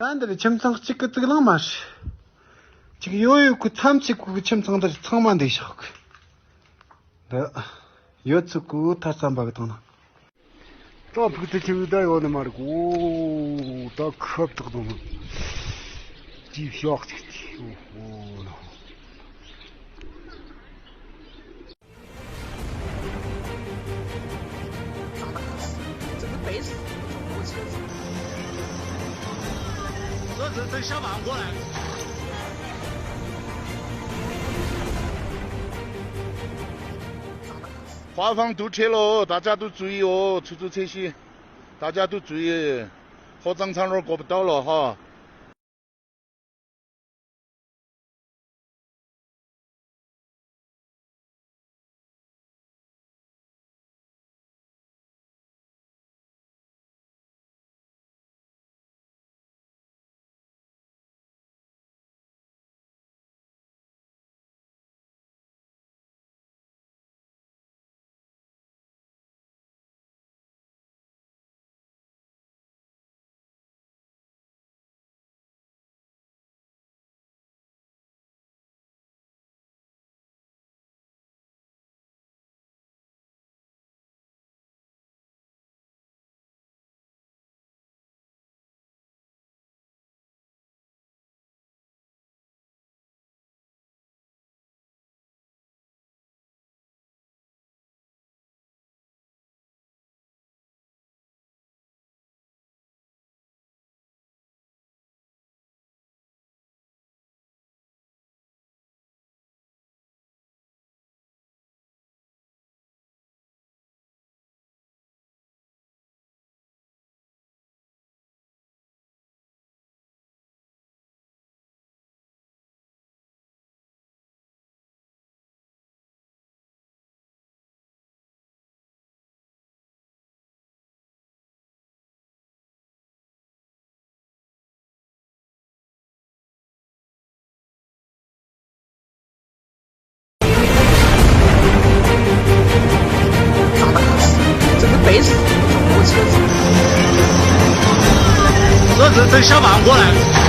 사람들이 침상 찍고 뜨는 맛이 지금 요요고 탐 찍고 그 침상들이 청만 되셔. 네, 여츠고 타산바가 도나. 또 그때 지우다 요는 말고 또 컵도 너무 지휘학 지휘. 오. 北死，我车子。等小马过来。花房堵车了，大家都注意哦，出租车些，大家都注意，火葬场那儿过不到了哈。北死，我车子。等小马过来。